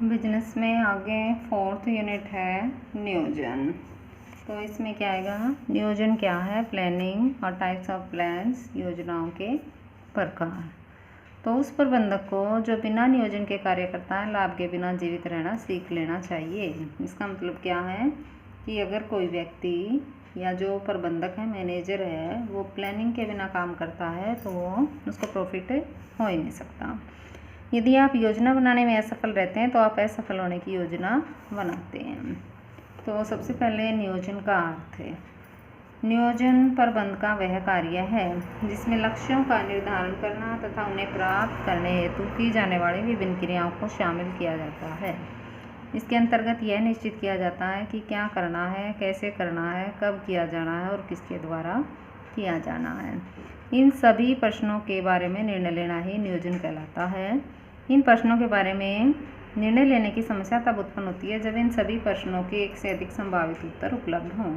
Business में आगे 4th unit है नियोजन। तो इसमें क्या आएगा, नियोजन क्या है, प्लानिंग और टाइप्स ऑफ प्लान्स, योजनाओं के प्रकार। तो उस प्रबंधक को जो बिना नियोजन के कार्य करता है, लाभ के बिना जीवित रहना सीख लेना चाहिए। इसका मतलब क्या है कि अगर कोई व्यक्ति या जो प्रबंधक है, मैनेजर है, वो प्लानिंग के बिना काम करता है तो वो उसको प्रॉफिट हो ही नहीं सकता। यदि आप योजना बनाने में असफल रहते हैं तो आप असफल होने की योजना बनाते हैं। तो सबसे पहले नियोजन का अर्थ है। नियोजन प्रबंध का वह कार्य है जिसमें लक्ष्यों का निर्धारण करना तथा उन्हें प्राप्त करने हेतु की जाने वाली विभिन्न क्रियाओं को शामिल किया जाता है। इसके अंतर्गत यह निश्चित किया जाता है कि क्या करना है, कैसे करना है, कब किया जाना है और किसके द्वारा किया जाना है। इन सभी प्रश्नों के बारे में निर्णय लेना ही नियोजन कहलाता है। इन प्रश्नों के बारे में निर्णय लेने की समस्या तब उत्पन्न होती है जब इन सभी प्रश्नों के एक से अधिक संभावित उत्तर उपलब्ध हों।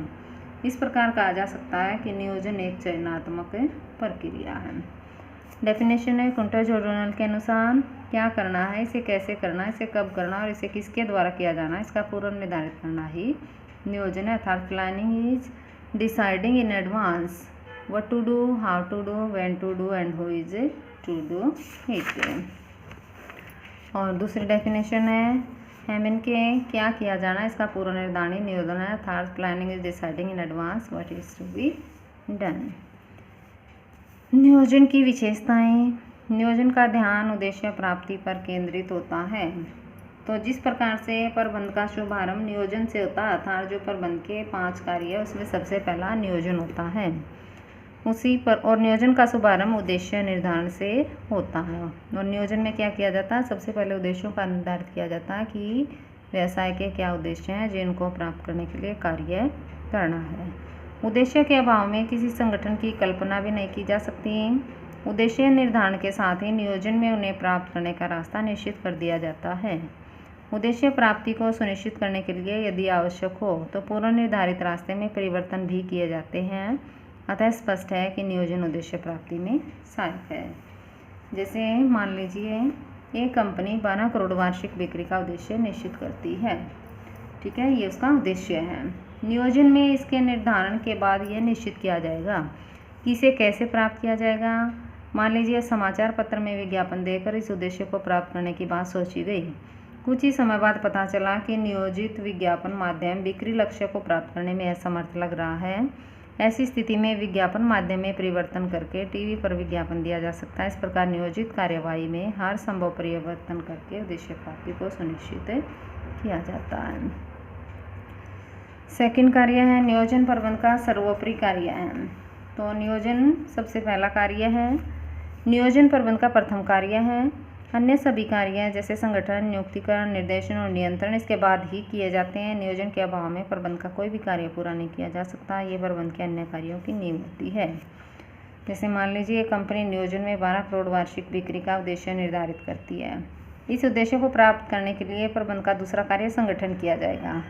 इस प्रकार कहा जा सकता है कि नियोजन एक चयनात्मक प्रक्रिया है। डेफिनेशन है कुंटर जोर्डनल के अनुसार क्या करना है, इसे कैसे करना है, इसे कब करना और इसे किसके द्वारा किया जाना है, इसका पूर्व निर्धारित करना ही नियोजन है। अर्थात planning is deciding in advance what to do, how to do, when to do and who is to do it. और दूसरी डेफिनेशन है हेमिन के क्या किया जाना है, इसका पूर्व निर्धारण नियोजन है। अर्थात planning is deciding in advance what is to be done. नियोजन की विशेषताएं। नियोजन का ध्यान उद्देश्य प्राप्ति पर केंद्रित होता है। तो जिस प्रकार से प्रबंध का शुभारंभ नियोजन से होता है, अर्थात जो प्रबंध के 5 कार्य है उसमें सबसे पहला नियोजन होता है उसी पर, और नियोजन का शुभारंभ उद्देश्य निर्धारण से होता है। और नियोजन में क्या किया जाता है, सबसे पहले उद्देश्यों का निर्धारित किया जाता है कि व्यवसाय के क्या उद्देश्य हैं जिनको प्राप्त करने के लिए कार्य करना है। उद्देश्य के अभाव में किसी संगठन की कल्पना भी नहीं की जा सकती। उद्देश्य निर्धारण के साथ ही नियोजन में उन्हें प्राप्त करने का रास्ता निश्चित कर दिया जाता है। उद्देश्य प्राप्ति को सुनिश्चित करने के लिए यदि आवश्यक हो तो पूर्व निर्धारित रास्ते में परिवर्तन भी किए जाते हैं। अतः स्पष्ट है कि नियोजन उद्देश्य प्राप्ति में सहायक है। जैसे मान लीजिए एक कंपनी 12 करोड़ वार्षिक बिक्री का उद्देश्य निश्चित करती है, ठीक है, ये उसका उद्देश्य है। नियोजन में इसके निर्धारण के बाद यह निश्चित किया जाएगा कि इसे कैसे प्राप्त किया जाएगा। मान लीजिए समाचार पत्र में विज्ञापन देकर इस उद्देश्य को प्राप्त करने की बात सोची गई। कुछ ही समय बाद पता चला कि नियोजित विज्ञापन माध्यम बिक्री लक्ष्य को प्राप्त करने में असमर्थ लग रहा है। ऐसी स्थिति में विज्ञापन माध्यम में परिवर्तन करके टीवी पर विज्ञापन दिया जा सकता है। इस प्रकार नियोजित कार्यवाही में हर संभव परिवर्तन करके उद्देश्य प्राप्ति को सुनिश्चित किया जाता है। सेकंड कार्य है नियोजन प्रबंध का सर्वोपरि कार्य है। तो नियोजन सबसे पहला कार्य है। नियोजन प्रबंध का प्रथम कार्य है। अन्य सभी कार्य जैसे संगठन, नियुक्तिकरण, निर्देशन और नियंत्रण इसके बाद ही किए जाते हैं। नियोजन के अभाव में प्रबंध का कोई भी कार्य पूरा नहीं किया जा सकता। ये प्रबंध के अन्य कार्यों की नींव होती है। जैसे मान लीजिए कंपनी नियोजन में 12 करोड़ वार्षिक बिक्री का उद्देश्य निर्धारित करती है। इस उद्देश्य को प्राप्त करने के लिए प्रबंध का दूसरा कार्य संगठन किया जाएगा।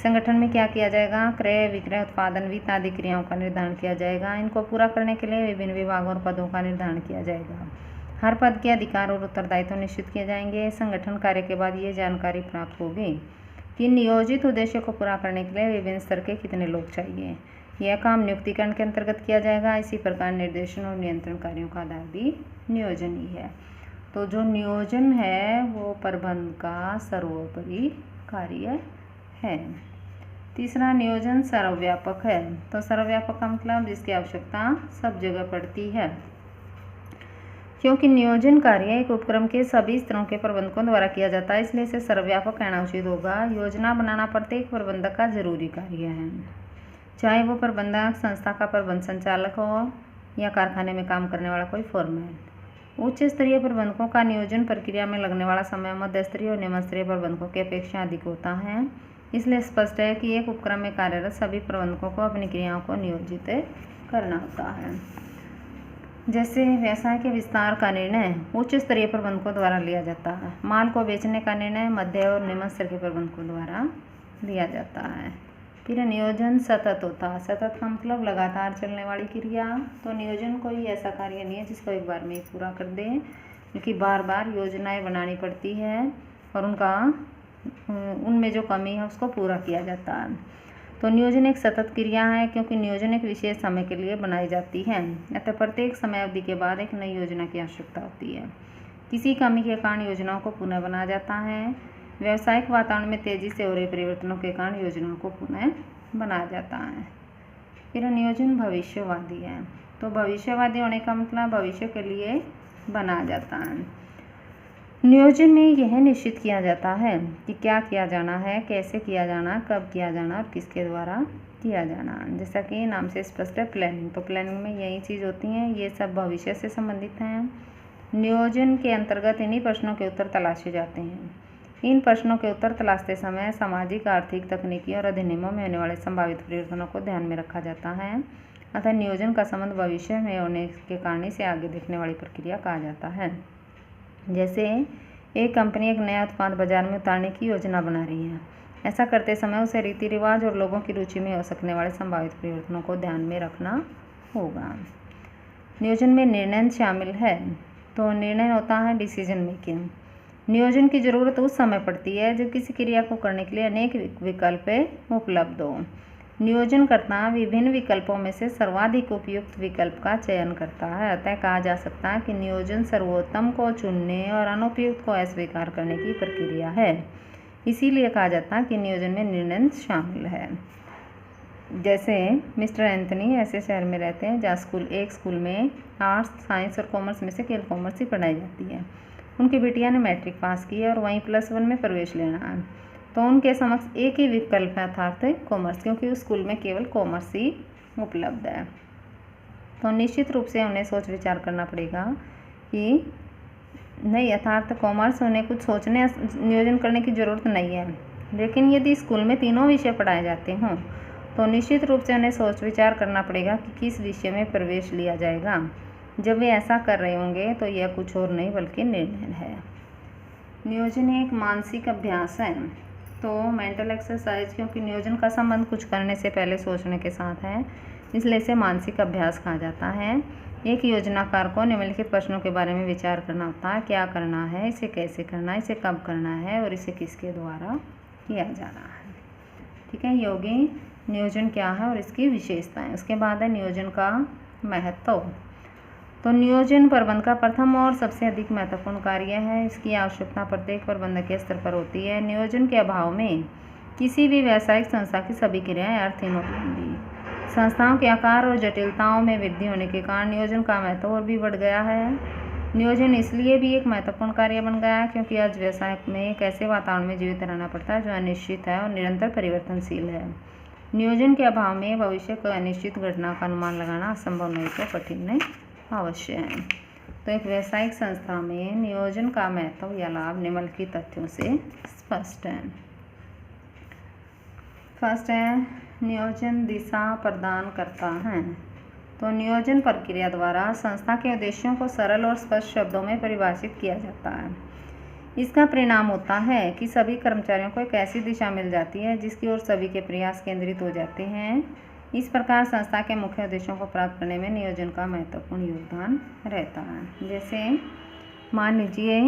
संगठन में क्या किया जाएगा, क्रय, विक्रय, उत्पादन, वित्त आदि क्रियाओं का निर्धारण किया जाएगा। इनको पूरा करने के लिए विभिन्न विभागों और पदों का निर्धारण किया जाएगा। हर पद के अधिकार और उत्तरदायित्व निश्चित किए जाएंगे। संगठन कार्य के बाद ये जानकारी प्राप्त होगी कि नियोजित उद्देश्य को पूरा करने के लिए विभिन्न स्तर के कितने लोग चाहिए। यह काम नियुक्तिकरण के अंतर्गत किया जाएगा। इसी प्रकार निर्देशन और नियंत्रण कार्यों का आधार भी नियोजन ही है। तो जो नियोजन है वो प्रबंध का सर्वोपरि कार्य है। तीसरा, नियोजन सर्वव्यापक है। तो सर्वव्यापक का मतलब जिसकी आवश्यकता सब जगह पड़ती है। क्योंकि नियोजन कार्य एक उपक्रम के सभी स्तरों के प्रबंधकों द्वारा किया जाता है, इसलिए इसे सर्वव्यापक कहना उचित होगा। योजना बनाना प्रत्येक प्रबंधक का जरूरी कार्य है, चाहे वो प्रबंधक संस्था का प्रबंध संचालक हो या कारखाने में काम करने वाला कोई फोरमैन। उच्च स्तरीय प्रबंधकों का नियोजन प्रक्रिया में लगने वाला समय मध्य स्तरीय और निम्न स्तरीय प्रबंधकों की अपेक्षा अधिक होता है। इसलिए स्पष्ट है कि एक उपक्रम में कार्यरत सभी प्रबंधकों को अपनी क्रियाओं को नियोजित करना होता है। जैसे व्यवसाय के विस्तार का निर्णय उच्च स्तरीय प्रबंधकों द्वारा लिया जाता है। माल को बेचने का निर्णय मध्य और निम्न स्तर के प्रबंधकों द्वारा लिया जाता है। फिर नियोजन सतत होता है। सतत का मतलब लगातार चलने वाली क्रिया। तो नियोजन कोई ऐसा कार्य नहीं है जिसको एक बार में पूरा कर दे, क्योंकि बार बार योजनाएं बनानी पड़ती है और उनका उनमें जो कमी है उसको पूरा किया जाता है। तो नियोजन एक सतत क्रिया है, क्योंकि नियोजन एक विशेष समय के लिए बनाई जाती है, अतः प्रत्येक समय अवधि के बाद एक नई योजना की आवश्यकता होती है। किसी कमी के कारण योजनाओं को पुनः बनाया जाता है। व्यावसायिक वातावरण में तेजी से हो रहे परिवर्तनों के कारण योजनाओं को पुनः बनाया जाता है। फिर नियोजन भविष्यवादी है। तो भविष्यवादी होने का मतलब भविष्य के लिए बनाया जाता है। नियोजन में यह निश्चित किया जाता है कि क्या किया जाना है, कैसे किया जाना, कब किया जाना और किसके द्वारा किया जाना। जैसा कि नाम से स्पष्ट है, प्लानिंग। तो प्लानिंग में यही चीज़ होती है, ये सब भविष्य से संबंधित हैं। नियोजन के अंतर्गत इन्हीं प्रश्नों के उत्तर तलाशे जाते हैं। इन प्रश्नों के उत्तर तलाशते समय सामाजिक, आर्थिक, तकनीकी और अधिनियमों में होने वाले संभावित परिवर्तनों को ध्यान में रखा जाता है। अतः नियोजन का संबंध भविष्य में होने के कारण इसे आगे देखने वाली प्रक्रिया कहा जाता है। जैसे एक कंपनी एक नया उत्पाद बाजार में उतारने की योजना बना रही है। ऐसा करते समय उसे रीति रिवाज और लोगों की रुचि में हो सकने वाले संभावित परिवर्तनों को ध्यान में रखना होगा। नियोजन में निर्णय शामिल है। तो निर्णय होता है डिसीजन मेकिंग। नियोजन की ज़रूरत उस समय पड़ती है जब किसी क्रिया को करने के लिए अनेक विकल्प उपलब्ध हो। नियोजनकर्ता विभिन्न विकल्पों में से सर्वाधिक उपयुक्त विकल्प का चयन करता है। अतः कहा जा सकता है कि नियोजन सर्वोत्तम को चुनने और अनुपयुक्त को अस्वीकार करने की प्रक्रिया है। इसीलिए कहा जाता है कि नियोजन में निर्णय शामिल है। जैसे मिस्टर एंथनी ऐसे शहर में रहते हैं जहाँ एक स्कूल में आर्ट्स, साइंस और कॉमर्स में से केवल कॉमर्स ही पढ़ाई जाती है। उनकी बिटिया ने मैट्रिक पास की है और वहीं +1 में प्रवेश लेना है। तो उनके समक्ष एक ही विकल्प है, अर्थात कॉमर्स, क्योंकि उस स्कूल में केवल कॉमर्स ही उपलब्ध है। तो निश्चित रूप से उन्हें सोच विचार करना पड़ेगा कि नहीं, अर्थात कॉमर्स उन्हें कुछ सोचने नियोजन करने की ज़रूरत नहीं है। लेकिन यदि स्कूल में तीनों विषय पढ़ाए जाते हों तो निश्चित रूप से उन्हें सोच विचार करना पड़ेगा कि किस विषय में प्रवेश लिया जाएगा। जब वे ऐसा कर रहे होंगे तो यह कुछ और नहीं बल्कि निर्णय है। नियोजन एक मानसिक अभ्यास है। तो मेंटल एक्सरसाइज, क्योंकि नियोजन का संबंध कुछ करने से पहले सोचने के साथ है, इसलिए इसे मानसिक अभ्यास कहा जाता है। एक योजनाकार को निम्नलिखित प्रश्नों के बारे में विचार करना होता है। क्या करना है, इसे कैसे करना है, इसे कब करना है और इसे किसके द्वारा किया जाना है। ठीक है, योगी नियोजन क्या है और इसकी विशेषताएं। उसके बाद है नियोजन का महत्व। तो नियोजन प्रबंध का प्रथम और सबसे अधिक महत्वपूर्ण कार्य है। इसकी आवश्यकता प्रत्येक प्रबंधकीय स्तर पर होती है। नियोजन के अभाव में किसी भी व्यावसायिक संस्था की सभी क्रियाएं अर्थहीन हो जाएंगी। संस्थाओं के आकार और जटिलताओं में वृद्धि होने के कारण नियोजन का महत्व और भी बढ़ गया है। नियोजन इसलिए भी एक महत्वपूर्ण कार्य बन गया है क्योंकि आज व्यवसाय में एक ऐसे वातावरण में जीवित रहना पड़ता है जो अनिश्चित है और निरंतर परिवर्तनशील है। नियोजन के अभाव में भविष्य को अनिश्चित घटना का अनुमान लगाना असंभव नहीं तो कठिन नहीं अवश्य है। तो एक व्यावसायिक संस्था में नियोजन का महत्व या लाभ निम्नलिखित तथ्यों से स्पष्ट है। फर्स्ट है, नियोजन दिशा प्रदान करता है। तो नियोजन प्रक्रिया द्वारा संस्था के उद्देश्यों को सरल और स्पष्ट शब्दों में परिभाषित किया जाता है। इसका परिणाम होता है कि सभी कर्मचारियों को एक ऐसी दिशा मिल जाती है जिसकी ओर सभी के प्रयास केंद्रित हो जाते हैं। इस प्रकार संस्था के मुख्य उद्देश्यों को प्राप्त करने में नियोजन का महत्वपूर्ण योगदान रहता है। जैसे मान लीजिए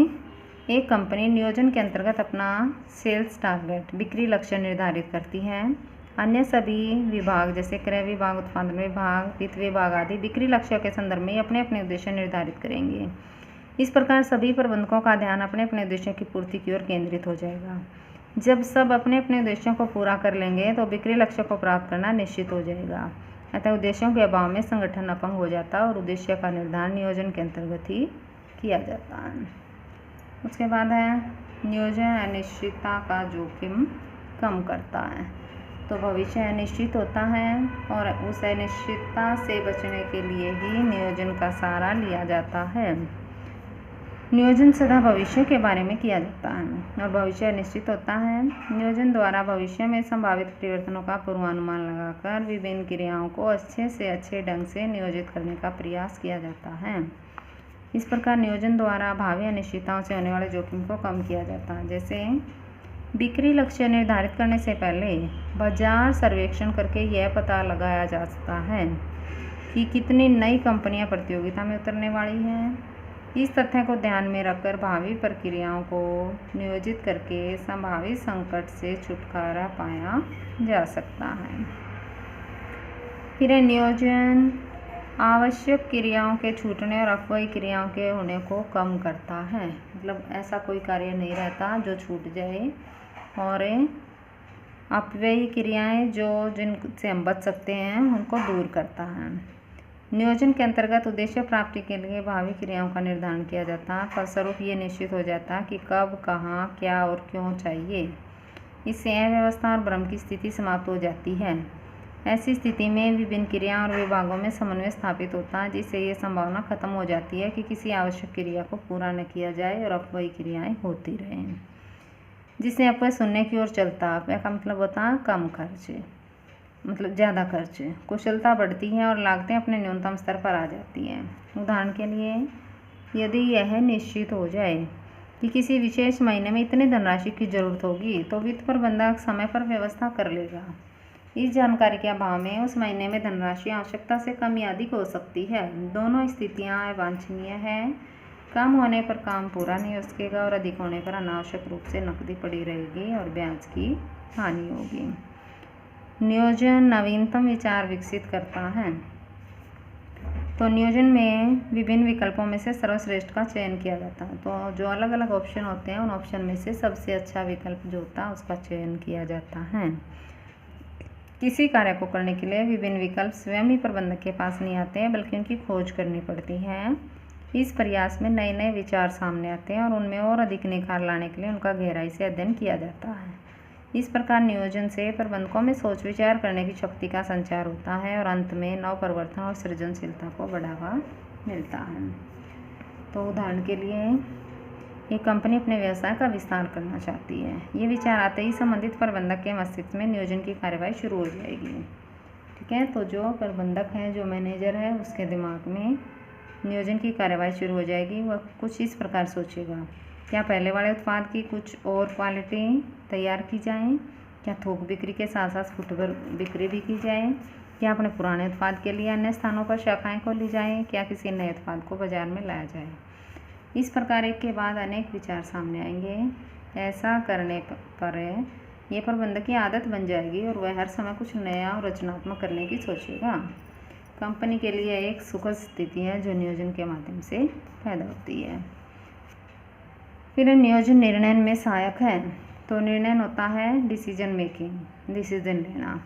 एक कंपनी नियोजन के अंतर्गत अपना सेल्स टारगेट, बिक्री लक्ष्य निर्धारित करती है। अन्य सभी विभाग जैसे क्रय विभाग, उत्पादन विभाग, वित्त विभाग आदि बिक्री लक्ष्यों के संदर्भ में अपने अपने उद्देश्य निर्धारित करेंगे। इस प्रकार सभी प्रबंधकों का ध्यान अपने अपने उद्देश्यों की पूर्ति की ओर केंद्रित हो जाएगा। जब सब अपने अपने उद्देश्यों को पूरा कर लेंगे तो बिक्री लक्ष्य को प्राप्त करना निश्चित हो जाएगा। अतः उद्देश्यों के अभाव में संगठन अपंग हो जाता है और उद्देश्य का निर्धारण नियोजन के अंतर्गत ही किया जाता है। उसके बाद है नियोजन अनिश्चितता का जोखिम कम करता है। तो भविष्य अनिश्चित होता है और उस अनिश्चितता से बचने के लिए ही नियोजन का सहारा लिया जाता है। नियोजन सदा भविष्य के बारे में किया जाता है और भविष्य अनिश्चित होता है। नियोजन द्वारा भविष्य में संभावित परिवर्तनों का पूर्वानुमान लगाकर विभिन्न क्रियाओं को अच्छे से अच्छे ढंग से नियोजित करने का प्रयास किया जाता है। इस प्रकार नियोजन द्वारा भावी अनिश्चितताओं से होने वाले जोखिम को कम किया जाता है। जैसे बिक्री लक्ष्य निर्धारित करने से पहले बाजार सर्वेक्षण करके यह पता लगाया जा सकता है कि कितनी नई कंपनियां प्रतियोगिता में उतरने वाली हैं इस तथ्य को ध्यान में रखकर भावी प्रक्रियाओं को नियोजित करके संभावित संकट से छुटकारा पाया जा सकता है। फिर नियोजन आवश्यक क्रियाओं के छूटने और अपव्ययी क्रियाओं के होने को कम करता है। मतलब ऐसा कोई कार्य नहीं रहता जो छूट जाए, और अपव्ययी क्रियाएं जिनसे हम बच सकते हैं उनको दूर करता है। नियोजन के अंतर्गत उद्देश्य प्राप्ति के लिए भावी क्रियाओं का निर्धारण किया जाता है। फलस्वरूप ये निश्चित हो जाता है कि कब, कहाँ, क्या और क्यों चाहिए। इससे अव्यवस्था और भ्रम की स्थिति समाप्त हो जाती है। ऐसी स्थिति में विभिन्न क्रियाओं और विभागों में समन्वय स्थापित होता है, जिससे ये संभावना खत्म हो जाती है कि किसी आवश्यक क्रिया को पूरा न किया जाए और अपव्ययी क्रियाएं होती रहें, जिससे अपव्यय शून्य की ओर चलता है। अपव्यय का मतलब होता है कम खर्च, मतलब ज़्यादा खर्च। कुशलता बढ़ती है और लागतें अपने न्यूनतम स्तर पर आ जाती हैं। उदाहरण के लिए, यदि यह निश्चित हो जाए कि किसी विशेष महीने में इतनी धनराशि की जरूरत होगी, तो वित्त प्रबंधक समय पर व्यवस्था कर लेगा। इस जानकारी के अभाव में उस महीने में धनराशि आवश्यकता से कम या अधिक हो सकती है। दोनों स्थितियां अवांछनीय हैं। कम होने पर काम पूरा नहीं हो सकेगा और अधिक होने पर अनावश्यक रूप से नकदी पड़ी रहेगी और ब्याज की हानि होगी। नियोजन नवीनतम विचार विकसित करता है। तो नियोजन में विभिन्न विकल्पों में से सर्वश्रेष्ठ का चयन किया जाता है। तो जो अलग अलग ऑप्शन होते हैं उन ऑप्शन में से सबसे अच्छा विकल्प जो होता है उसका चयन किया जाता है। किसी कार्य को करने के लिए विभिन्न विकल्प स्वयं ही प्रबंधक के पास नहीं आते हैं, बल्कि उनकी खोज करनी पड़ती है। इस प्रयास में नए नए विचार सामने आते हैं और उनमें और अधिक निखार लाने के लिए उनका गहराई से अध्ययन किया जाता है। इस प्रकार नियोजन से प्रबंधकों में सोच विचार करने की शक्ति का संचार होता है और अंत में नव परिवर्तन और सृजनशीलता को बढ़ावा मिलता है। तो उदाहरण के लिए, एक कंपनी अपने व्यवसाय का विस्तार करना चाहती है। ये विचार आते ही संबंधित प्रबंधक के मस्तिष्क में नियोजन की कार्यवाही शुरू हो जाएगी। ठीक है, तो जो प्रबंधक है, जो मैनेजर है, उसके दिमाग में नियोजन की कार्यवाही शुरू हो जाएगी। वह कुछ इस प्रकार सोचेगा, क्या पहले वाले उत्पाद की कुछ और क्वालिटी तैयार की जाए, क्या थोक बिक्री के साथ साथ फुटकर बिक्री भी की जाए, क्या अपने पुराने उत्पाद के लिए अन्य स्थानों पर शाखाएं खोली जाएँ, क्या किसी नए उत्पाद को बाजार में लाया जाए। इस प्रकार एक के बाद अनेक विचार सामने आएंगे। ऐसा करने पर ये प्रबंधक की आदत बन जाएगी और वह हर समय कुछ नया और रचनात्मक करने की सोचेगा। कंपनी के लिए एक सुखद स्थिति है जो नियोजन के माध्यम से पैदा होती है। फिर नियोजन निर्णय में सहायक है। तो निर्णय होता है डिसीजन मेकिंग, डिसीजन लेना।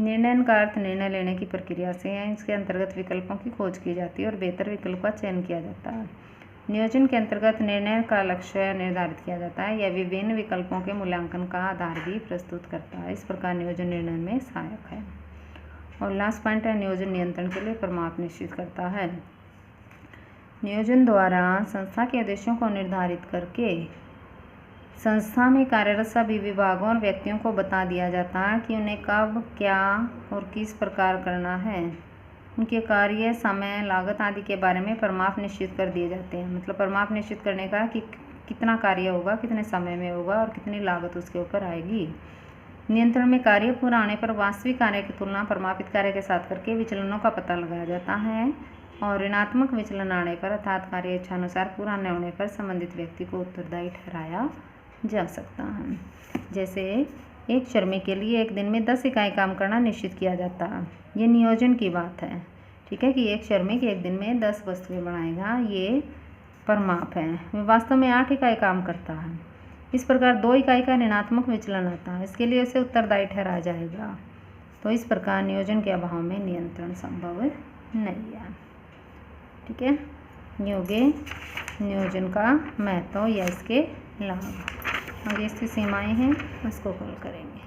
निर्णय का अर्थ निर्णय लेने की प्रक्रिया से है। इसके अंतर्गत विकल्पों की खोज की जाती है और बेहतर विकल्प का चयन किया जाता है। नियोजन के अंतर्गत निर्णय का लक्ष्य निर्धारित किया जाता है। यह विभिन्न विकल्पों के मूल्यांकन का आधार भी प्रस्तुत करता है। इस प्रकार नियोजन निर्णय में सहायक है। और लास्ट पॉइंट है, नियोजन नियंत्रण के लिए परिमाप निश्चित करता है। नियोजन द्वारा संस्था के उद्देश्यों को निर्धारित करके संस्था में कार्यरत सभी विभागों और व्यक्तियों को बता दिया जाता है कि उन्हें कब, क्या और किस प्रकार करना है। उनके कार्य, समय, लागत आदि के बारे में परिमाप निश्चित कर दिए जाते हैं। मतलब परिमाप निश्चित करने का कि कितना कार्य होगा, कितने समय में होगा और कितनी लागत उसके ऊपर आएगी। नियंत्रण में कार्य पूरा होने पर वास्तविक कार्य की तुलना परिमापित कार्य के साथ करके विचलनों का पता लगाया जाता है और ऋणात्मक विचलन आने पर अर्थात कार्य इच्छानुसार पूरा न होने पर संबंधित व्यक्ति को उत्तरदायी ठहराया जा सकता है। जैसे एक श्रमिक के लिए एक दिन में 10 इकाई काम करना निश्चित किया जाता है। ये नियोजन की बात है। ठीक है, कि एक श्रमिक एक दिन में 10 वस्तुएं बनाएगा, ये परिमाप है। वह वास्तव में 8 इकाई काम करता है। इस प्रकार 2 इकाई का ऋणात्मक विचलन आता है, इसके लिए उसे उत्तरदायी ठहराया जाएगा। तो इस प्रकार नियोजन के अभाव में नियंत्रण संभव नहीं है। ठीक है, नियोजन का महत्व या इसके लाभ और इसकी सीमाएं हैं, उसको कल करेंगे।